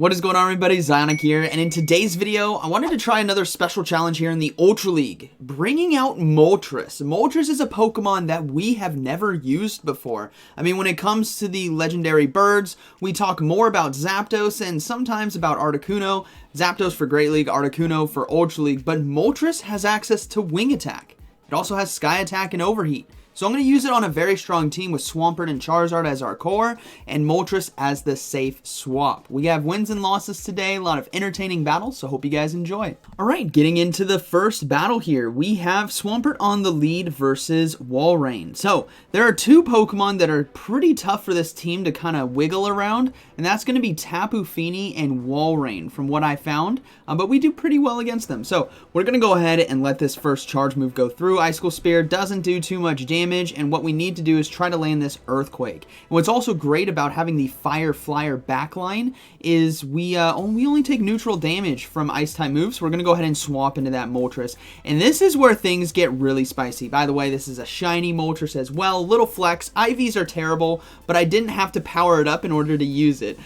What is going on, everybody? ZyoniK here, and in today's video, I wanted to try another special challenge here in the Ultra League, bringing out Moltres. Moltres is a Pokemon that we have never used before. I mean, when it comes to the legendary birds, we talk more about Zapdos and sometimes about Articuno. Zapdos for Great League, Articuno for Ultra League, but Moltres has access to Wing Attack. It also has Sky Attack and Overheat. So I'm going to use it on a very strong team with Swampert and Charizard as our core, and Moltres as the safe swap. We have wins and losses today, a lot of entertaining battles, so hope you guys enjoy. Alright, getting into the first battle here, we have Swampert on the lead versus Walrein. So, there are two Pokemon that are pretty tough for this team to kind of wiggle around, and that's going to be Tapu Fini and Walrein from what I found, but we do pretty well against them. So, we're going to go ahead and let this first charge move go through. Icicle Spear doesn't do too much damage, and what we need to do is try to land this Earthquake. And what's also great about having the Fire Flyer backline is we only take neutral damage from Ice type moves, so we're going to go ahead and swap into that Moltres. And this is where things get really spicy. By the way, this is a shiny Moltres as well. Little flex. IVs are terrible, but I didn't have to power it up in order to use it,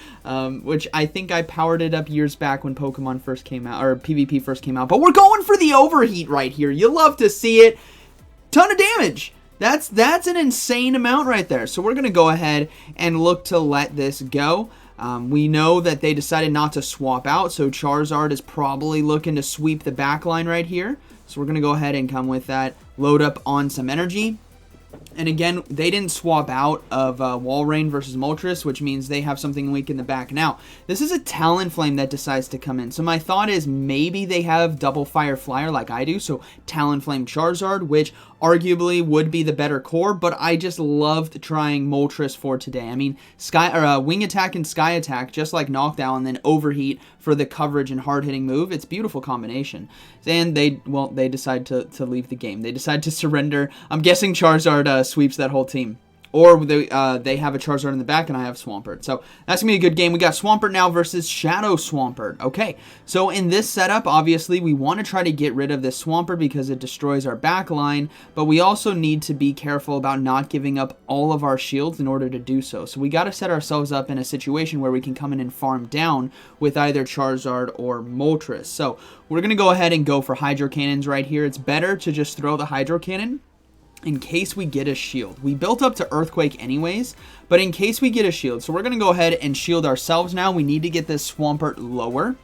which I think I powered it up years back when Pokemon first came out, or PvP first came out. But we're going for the Overheat right here. You love to see it. Ton of damage. That's an insane amount right there. So we're going to go ahead and look to let this go. We know that they decided not to swap out, so Charizard is probably looking to sweep the back line right here. So we're going to go ahead and come with that, load up on some energy. And again, they didn't swap out of Walrein versus Moltres, which means they have something weak in the back. Now, this is a Talonflame that decides to come in. So my thought is maybe they have double Fire Flyer like I do. So Talonflame Charizard, which arguably would be the better core, but I just loved trying Moltres for today. I mean, Wing Attack and Sky Attack, just like Knockdown, and then Overheat for the coverage and hard-hitting move. It's a beautiful combination. And they decide to leave the game. They decide to surrender. I'm guessing Charizard sweeps that whole team. Or they have a Charizard in the back and I have Swampert. So that's going to be a good game. We got Swampert now versus Shadow Swampert. Okay, so in this setup, obviously, we want to try to get rid of this Swampert because it destroys our back line. But we also need to be careful about not giving up all of our shields in order to do so. So we got to set ourselves up in a situation where we can come in and farm down with either Charizard or Moltres. So we're going to go ahead and go for Hydro Cannons right here. It's better to just throw the Hydro Cannon in case we get a shield. We built up to Earthquake anyways, but in case we get a shield. So we're going to go ahead and shield ourselves now. We need to get this Swampert lower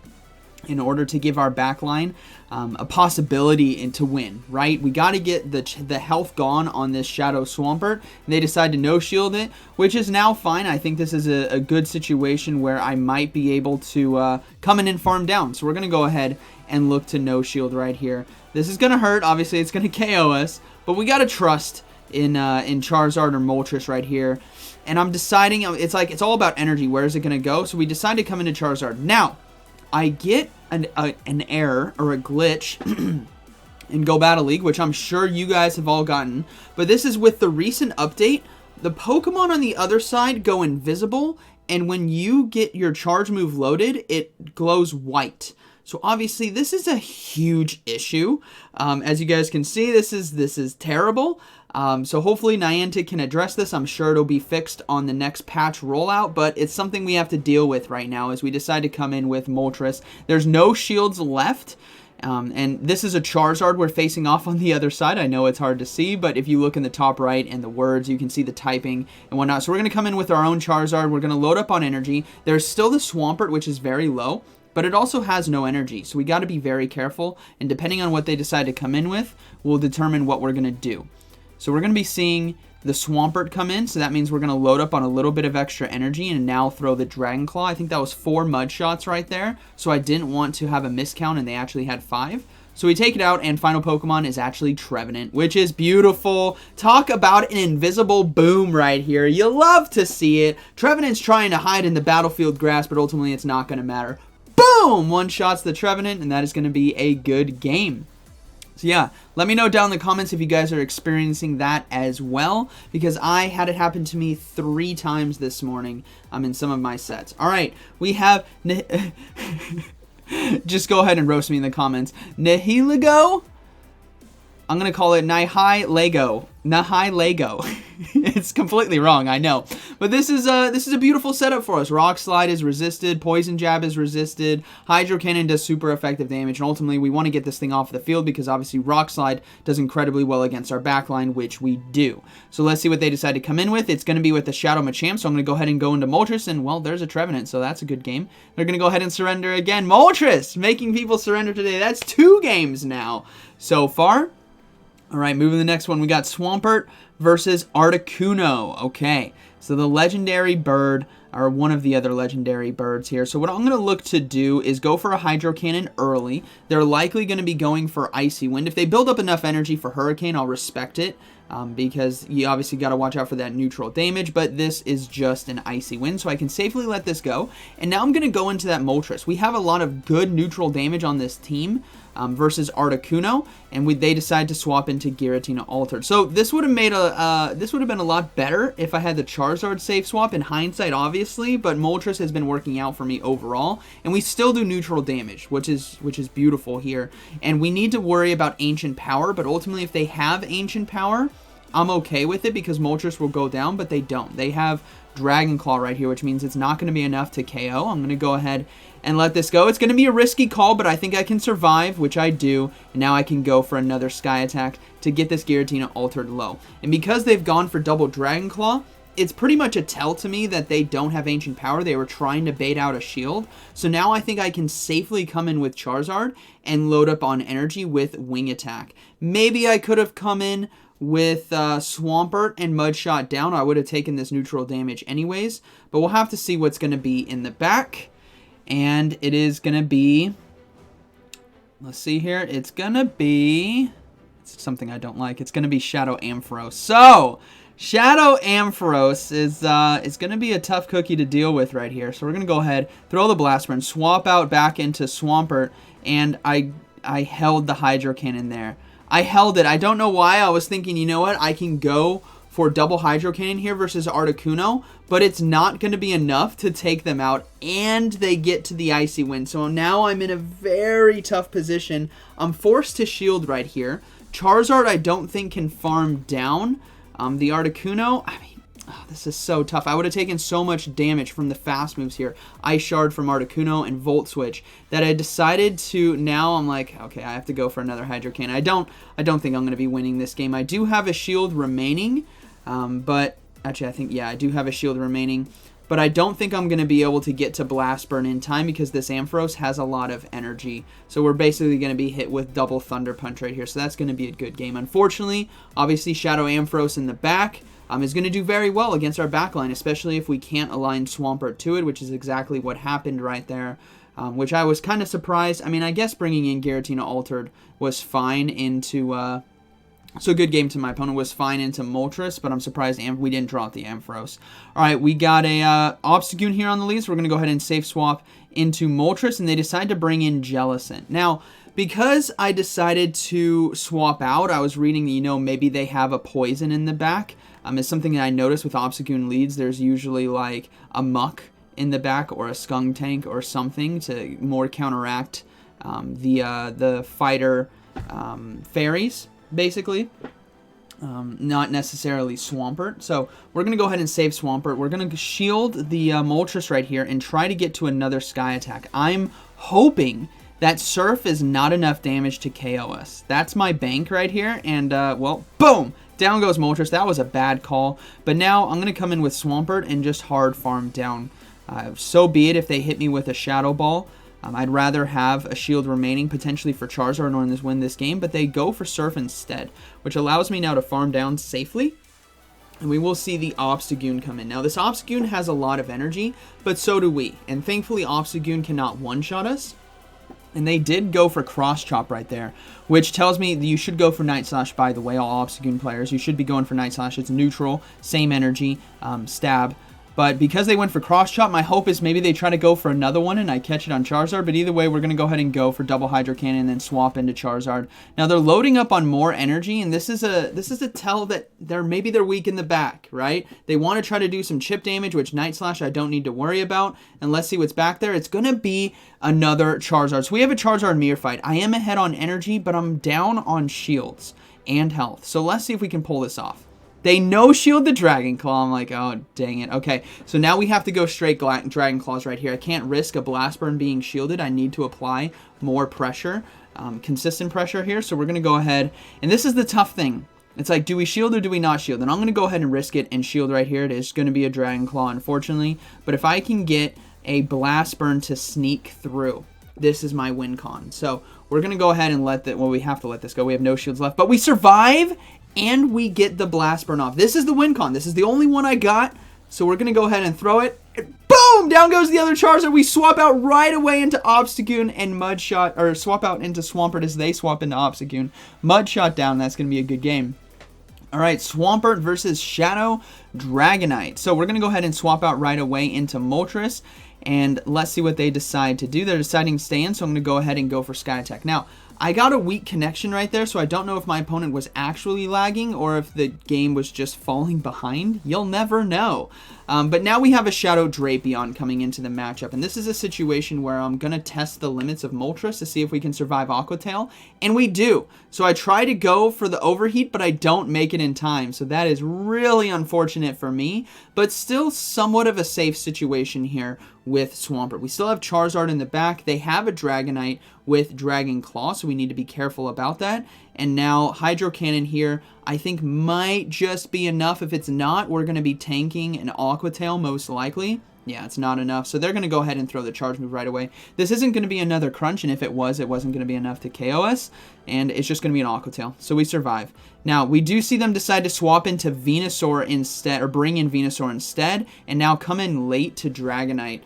in order to give our backline a possibility to win, right? We got to get the health gone on this Shadow Swampert. They decide to no-shield it, which is now fine. I think this is a good situation where I might be able to come in and farm down. So we're going to go ahead and look to no-shield right here. This is going to hurt. Obviously, it's going to KO us, but we got to trust in Charizard or Moltres right here. And I'm deciding, it's all about energy. Where is it going to go? So we decide to come into Charizard. Now, I get an error or a glitch in Go Battle League, which I'm sure you guys have all gotten. But this is with the recent update. The Pokemon on the other side go invisible, and when you get your charge move loaded, it glows white. So obviously this is a huge issue. As you guys can see, this is terrible. So hopefully Niantic can address this. I'm sure it'll be fixed on the next patch rollout, but it's something we have to deal with right now as we decide to come in with Moltres. There's no shields left. And this is a Charizard we're facing off on the other side. I know it's hard to see, but if you look in the top right and the words, you can see the typing and whatnot. So we're going to come in with our own Charizard. We're going to load up on energy. There's still the Swampert, which is very low, but it also has no energy. So we got to be very careful, and depending on what they decide to come in with, will determine what we're going to do. So we're going to be seeing the Swampert come in, so that means we're going to load up on a little bit of extra energy and now throw the Dragon Claw. I think that was 4 mud shots right there, so I didn't want to have a miscount, and they actually had 5. So we take it out, and final Pokemon is actually Trevenant, which is beautiful. Talk about an invisible boom right here. You love to see it. Trevenant's trying to hide in the battlefield grass, but ultimately it's not going to matter. Boom! 1 shots the Trevenant, and that is going to be a good game. So yeah, let me know down in the comments if you guys are experiencing that as well, because I had it happen to me 3 times this morning in some of my sets. All right, we have... Just go ahead and roast me in the comments. Nihilego? I'm going to call it Nihai Lego. Nihai Lego. It's completely wrong, I know. But this is a beautiful setup for us. Rock Slide is resisted, Poison Jab is resisted, Hydro Cannon does super effective damage, and ultimately we want to get this thing off the field because obviously Rock Slide does incredibly well against our backline, which we do. So let's see what they decide to come in with. It's going to be with the Shadow Machamp, so I'm going to go ahead and go into Moltres, and well, there's a Trevenant, so that's a good game. They're going to go ahead and surrender again. Moltres making people surrender today. That's 2 games now so far. All right, moving to the next one, we got Swampert versus Articuno. Okay, so the legendary bird, or one of the other legendary birds here. So what I'm going to look to do is go for a Hydro Cannon early. They're likely going to be going for Icy Wind. If they build up enough energy for Hurricane, I'll respect it. Because you obviously got to watch out for that neutral damage, but this is just an Icy Wind, so I can safely let this go. And now I'm going to go into that Moltres. We have a lot of good neutral damage on this team versus Articuno, and they decide to swap into Giratina Altered. So this would have made this would have been a lot better if I had the Charizard safe swap in hindsight, obviously, but Moltres has been working out for me overall, and we still do neutral damage, which is beautiful here. And we need to worry about Ancient Power, but ultimately if they have Ancient Power, I'm okay with it because Moltres will go down, but they don't. They have Dragon Claw right here, which means it's not going to be enough to KO. I'm going to go ahead and let this go. It's going to be a risky call, but I think I can survive, which I do. And now I can go for another Sky Attack to get this Giratina Altered low. And because they've gone for double Dragon Claw, it's pretty much a tell to me that they don't have Ancient Power. They were trying to bait out a shield. So now I think I can safely come in with Charizard and load up on energy with Wing Attack. Maybe I could have come in with Swampert and Mudshot down. I would have taken this neutral damage anyways, but we'll have to see what's going to be in the back. And it is going to be, let's see here, it's going to be, it's something I don't like, it's going to be Shadow Ampharos. So, Shadow Ampharos is going to be a tough cookie to deal with right here. So we're going to go ahead, throw the Blast Burn, swap out back into Swampert, and I held the Hydro Cannon there. I held it. I don't know why. I was thinking, you know what? I can go for double Hydro Cannon here versus Articuno, but it's not going to be enough to take them out, and they get to the Icy Wind. So now I'm in a very tough position. I'm forced to shield right here. Charizard I don't think can farm down. The Articuno, I mean, oh, this is so tough. I would have taken so much damage from the fast moves here. Ice Shard from Articuno and Volt Switch that I decided to, now I'm like, okay, I have to go for another Hydro Cannon. I don't think I'm going to be winning this game. I do have a shield remaining, but actually I think, yeah, I do have a shield remaining. But I don't think I'm going to be able to get to Blast Burn in time because this Ampharos has a lot of energy. So we're basically going to be hit with double Thunder Punch right here. So that's going to be a good game. Unfortunately, obviously Shadow Ampharos in the back is going to do very well against our backline, especially if we can't align Swampert to it, which is exactly what happened right there, which I was kind of surprised. I mean, I guess bringing in Giratina Altered was fine into... So good game to my opponent, was fine into Moltres, but I'm surprised we didn't draw out the Ampharos. Alright, we got a Obstagoon here on the lead, so we're going to go ahead and safe swap into Moltres, and they decide to bring in Jellicent. Now, because I decided to swap out, I was reading, you know, maybe they have a poison in the back. It's something that I noticed with Obstagoon leads. There's usually like a Muck in the back or a Skunk Tank or something to more counteract the fighter fairies, basically. Not necessarily Swampert. So we're going to go ahead and save Swampert. We're going to shield the Moltres right here and try to get to another Sky Attack. I'm hoping that Surf is not enough damage to KO us. That's my bank right here. And, well, boom! Down goes Moltres. That was a bad call. But now I'm going to come in with Swampert and just hard farm down. So be it if they hit me with a Shadow Ball. I'd rather have a shield remaining potentially for Charizard in order to win this game, but they go for Surf instead, which allows me now to farm down safely. And we will see the Obstagoon come in. Now, this Obstagoon has a lot of energy, but so do we. And thankfully, Obstagoon cannot one-shot us. And they did go for Cross Chop right there, which tells me that you should go for Night Slash, by the way, all Obstagoon players. You should be going for Night Slash. It's neutral, same energy, stab. But because they went for Cross Chop, my hope is maybe they try to go for another one and I catch it on Charizard. But either way, we're going to go ahead and go for double Hydro Cannon and then swap into Charizard. Now they're loading up on more energy, and this is a tell that maybe they're weak in the back, right? They want to try to do some chip damage, which Night Slash I don't need to worry about. And let's see what's back there. It's going to be another Charizard. So we have a Charizard mirror fight. I am ahead on energy, but I'm down on shields. and health. So let's see if we can pull this off. They no-shield the Dragon Claw. I'm like, oh, dang it. Okay, so now we have to go straight Dragon Claws right here. I can't risk a Blast Burn being shielded. I need to apply more pressure, consistent pressure here. So we're going to go ahead, and this is the tough thing. It's like, do we shield or do we not shield? And I'm going to go ahead and risk it and shield right here. It is going to be a Dragon Claw, unfortunately. But if I can get a Blast Burn to sneak through, this is my win con. So we're going to go ahead and let that, well, we have to let this go. We have no shields left, but we survive and we get the Blast Burn off. This is the win con. This is the only one I got. So we're going to go ahead and throw it. And boom! Down goes the other Charizard. We swap out right away into Obstagoon and Mudshot, or swap out into Swampert as they swap into Obstagoon. Mudshot down. That's going to be a good game. All right, Swampert versus Shadow Dragonite. So we're going to go ahead and swap out right away into Moltres. And let's see what they decide to do. They're deciding to stay in, so I'm going to go ahead and go for Sky Attack. Now, I got a weak connection right there, so I don't know if my opponent was actually lagging or if the game was just falling behind. You'll never know. But now we have a Shadow Drapion coming into the matchup, and this is a situation where I'm going to test the limits of Moltres to see if we can survive Aqua Tail, and we do. So I try to go for the Overheat, but I don't make it in time, so that is really unfortunate for me, but still somewhat of a safe situation here with Swampert. We still have Charizard in the back. They have a Dragonite with Dragon Claw, so we need to be careful about that. And now Hydro Cannon here, I think might just be enough. If it's not, we're going to be tanking an Aqua Tail most likely. Yeah, it's not enough. So they're going to go ahead and throw the charge move right away. This isn't going to be another crunch, and if it wasn't going to be enough to KO us, and it's just going to be an Aqua Tail. So we survive. Now, we do see them decide to swap into Venusaur instead, or bring in Venusaur instead, and now come in late to Dragonite.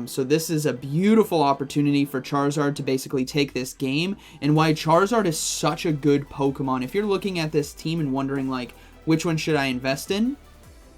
So this is a beautiful opportunity for Charizard to basically take this game, and why Charizard is such a good Pokemon. If you're looking at this team and wondering, like, which one should I invest in?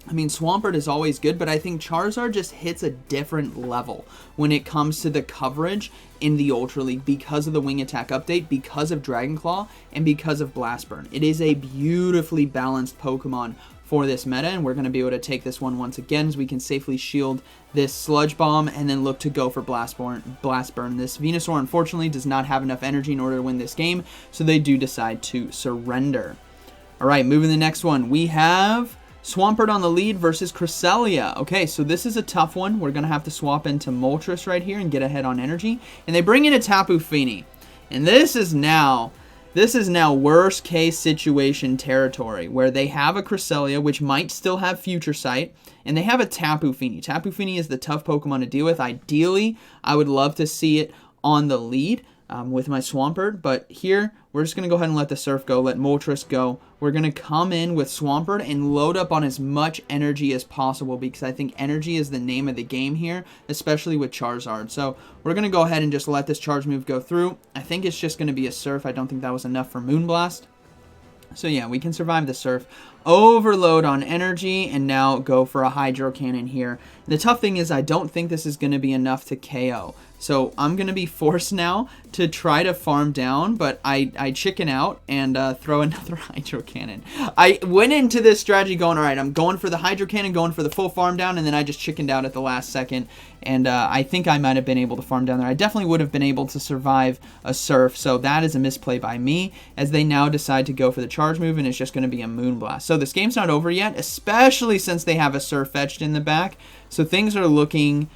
I mean, Swampert is always good, but I think Charizard just hits a different level when it comes to the coverage in the Ultra League because of the Wing Attack update, because of Dragon Claw, and because of Blast Burn. It is a beautifully balanced Pokemon for this meta, and we're going to be able to take this one once again as we can safely shield this Sludge Bomb and then look to go for Blast Burn. This Venusaur, unfortunately, does not have enough energy in order to win this game, so they do decide to surrender. All right, moving to the next one. We have Swampert on the lead versus Cresselia. Okay, so this is a tough one. We're going to have to swap into Moltres right here and get ahead on energy. And they bring in a Tapu Fini. And this is now worst case situation territory where they have a Cresselia, which might still have Future Sight, and they have a Tapu Fini. Tapu Fini is the tough Pokemon to deal with. Ideally, I would love to see it on the lead with my Swampert, but here we're just going to go ahead and let the Surf go, let Moltres go. We're going to come in with Swampert and load up on as much energy as possible because I think energy is the name of the game here, especially with Charizard. So we're going to go ahead and just let this charge move go through. I think it's just going to be a Surf. I don't think that was enough for Moonblast. So yeah, we can survive the Surf. Overload on energy and now go for a Hydro Cannon here. The tough thing is I don't think this is going to be enough to KO. So I'm going to be forced now to try to farm down, but I chicken out and throw another Hydro Cannon. I went into this strategy going, all right, I'm going for the Hydro Cannon, going for the full farm down, and then I just chickened out at the last second. And I think I might have been able to farm down there. I definitely would have been able to survive a Surf, so that is a misplay by me, as they now decide to go for the charge move, and it's just going to be a Moonblast. So this game's not over yet, especially since they have a Surf fetched in the back. So things are looking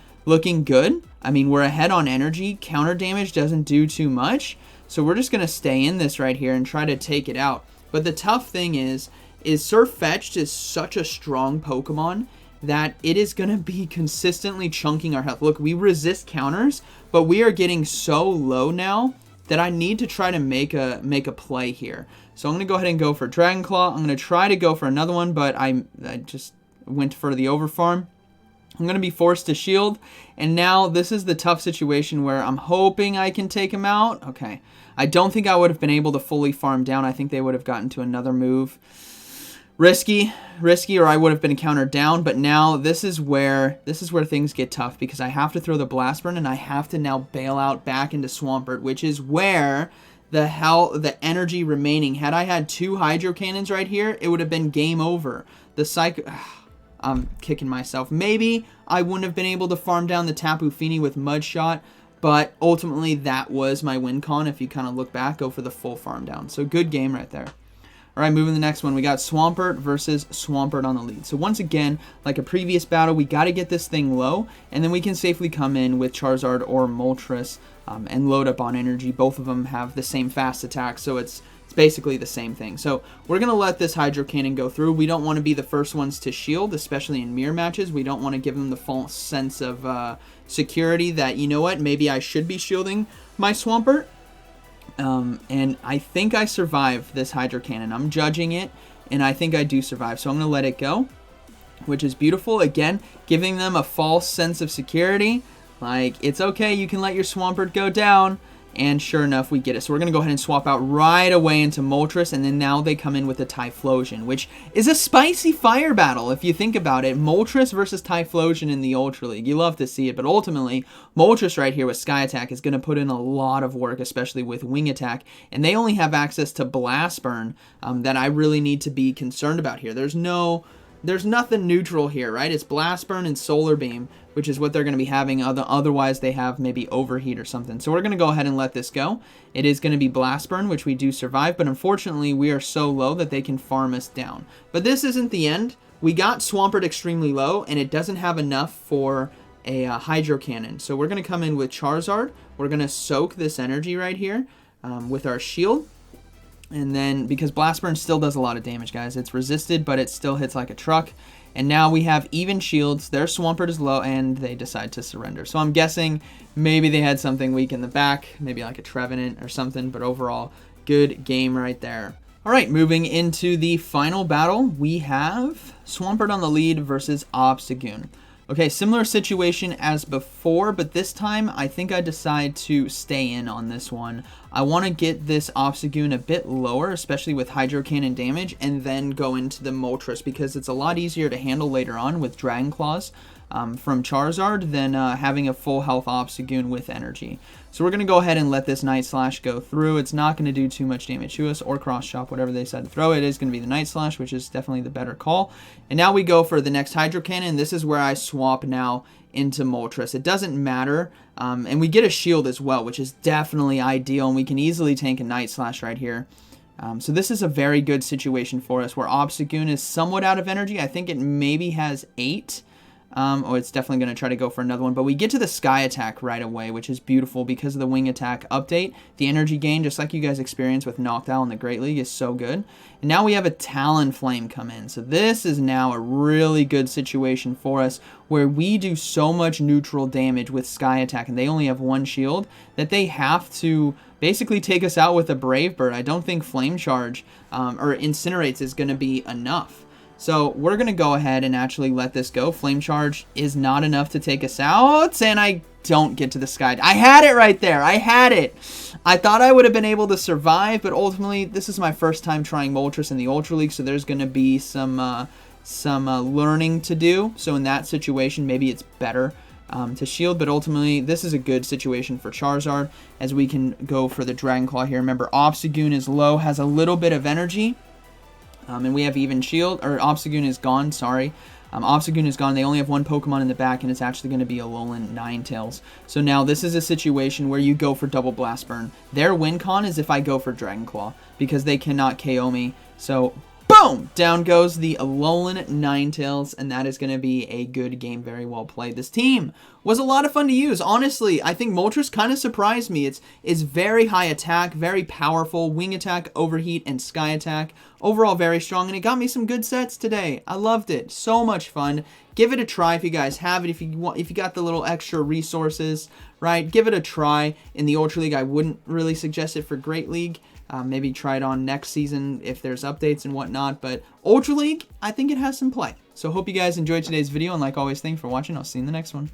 good. I mean, we're ahead on energy. Counter damage doesn't do too much. So we're just going to stay in this right here and try to take it out. But the tough thing is Surf Fetched is such a strong Pokemon that it is going to be consistently chunking our health. Look, we resist counters, but we are getting so low now that I need to try to make a play here. So I'm going to go ahead and go for Dragon Claw. I'm going to try to go for another one, but I just went for the overfarm. I'm going to be forced to shield, and now this is the tough situation where I'm hoping I can take him out. Okay, I don't think I would have been able to fully farm down. I think they would have gotten to another move. Risky, or I would have been countered down, but now this is where things get tough because I have to throw the Blast Burn, and I have to now bail out back into Swampert, which is where the energy remaining. Had I had 2 Hydro Cannons right here, it would have been game over. The Psycho... I'm kicking myself. Maybe I wouldn't have been able to farm down the Tapu Fini with Mudshot, but ultimately that was my win con. If you kind of look back, go for the full farm down. So good game right there. All right, moving to the next one. We got Swampert versus Swampert on the lead. So once again, like a previous battle, we got to get this thing low, and then we can safely come in with Charizard or Moltres and load up on energy. Both of them have the same fast attack, so it's basically the same thing. So we're going to let this Hydro Cannon go through. We don't want to be the first ones to shield, especially in mirror matches. We don't want to give them the false sense of security that, you know what, maybe I should be shielding my Swampert. And I think I survive this Hydro Cannon. I'm judging it, and I think I do survive. So I'm going to let it go, which is beautiful. Again, giving them a false sense of security. Like, it's okay, you can let your Swampert go down. And sure enough, we get it. So we're going to go ahead and swap out right away into Moltres, and then now they come in with a Typhlosion, which is a spicy fire battle if you think about it. Moltres versus Typhlosion in the Ultra League. You love to see it, but ultimately, Moltres right here with Sky Attack is going to put in a lot of work, especially with Wing Attack, and they only have access to Blast Burn that I really need to be concerned about here. There's nothing neutral here, right? It's Blast Burn and Solar Beam, which is what they're going to be having. Otherwise, they have maybe Overheat or something. So we're going to go ahead and let this go. It is going to be Blast Burn, which we do survive, but unfortunately, we are so low that they can farm us down. But this isn't the end. We got Swampert extremely low, and it doesn't have enough for a Hydro Cannon. So we're going to come in with Charizard. We're going to soak this energy right here with our shield. And then, because Blast Burn still does a lot of damage, guys. It's resisted, but it still hits like a truck. And now we have even shields. Their Swampert is low, and they decide to surrender. So I'm guessing maybe they had something weak in the back, maybe like a Trevenant or something. But overall, good game right there. All right, moving into the final battle, we have Swampert on the lead versus Obstagoon. Okay, similar situation as before, but this time I think I decide to stay in on this one. I want to get this Obstagoon a bit lower, especially with Hydro Cannon damage, and then go into the Moltres because it's a lot easier to handle later on with Dragon Claws from Charizard than having a full health Obstagoon with energy. So we're going to go ahead and let this Night Slash go through. It's not going to do too much damage to us, or Cross Chop, whatever they decide to throw. It is going to be the Night Slash, which is definitely the better call. And now we go for the next Hydro Cannon. This is where I swap now into Moltres. It doesn't matter, and we get a shield as well, which is definitely ideal, and we can easily tank a Night Slash right here. So this is a very good situation for us, where Obstagoon is somewhat out of energy. I think it maybe has 8. Oh, it's definitely going to try to go for another one. But we get to the Sky Attack right away, which is beautiful because of the Wing Attack update. The energy gain, just like you guys experienced with Noctowl in the Great League, is so good. And now we have a Talonflame come in. So this is now a really good situation for us where we do so much neutral damage with Sky Attack, and they only have 1 shield, that they have to basically take us out with a Brave Bird. I don't think Flame Charge or Incinerates is going to be enough. So we're going to go ahead and actually let this go. Flame Charge is not enough to take us out, and I don't get to the Sky. I had it right there. I had it. I thought I would have been able to survive, but ultimately, this is my first time trying Moltres in the Ultra League, so there's going to be some learning to do. So in that situation, maybe it's better to shield, but ultimately, this is a good situation for Charizard, as we can go for the Dragon Claw here. Remember, Obstagoon is low, has a little bit of energy. And we have even shield, or Obstagoon is gone, sorry. Obstagoon is gone. They only have 1 Pokemon in the back, and it's actually going to be Alolan Ninetales. So now this is a situation where you go for double Blast Burn. Their win con is if I go for Dragon Claw, because they cannot KO me. So boom! Down goes the Alolan Ninetales, and that is going to be a good game. Very well played. This team was a lot of fun to use. Honestly, I think Moltres kind of surprised me. It's very high attack, very powerful. Wing Attack, Overheat, and Sky Attack. Overall, very strong, and it got me some good sets today. I loved it. So much fun. Give it a try if you guys have it. If you got the little extra resources, right? Give it a try. In the Ultra League, I wouldn't really suggest it for Great League. Maybe try it on next season if there's updates and whatnot. But Ultra League, I think it has some play. So hope you guys enjoyed today's video. And like always, thanks for watching. I'll see you in the next one.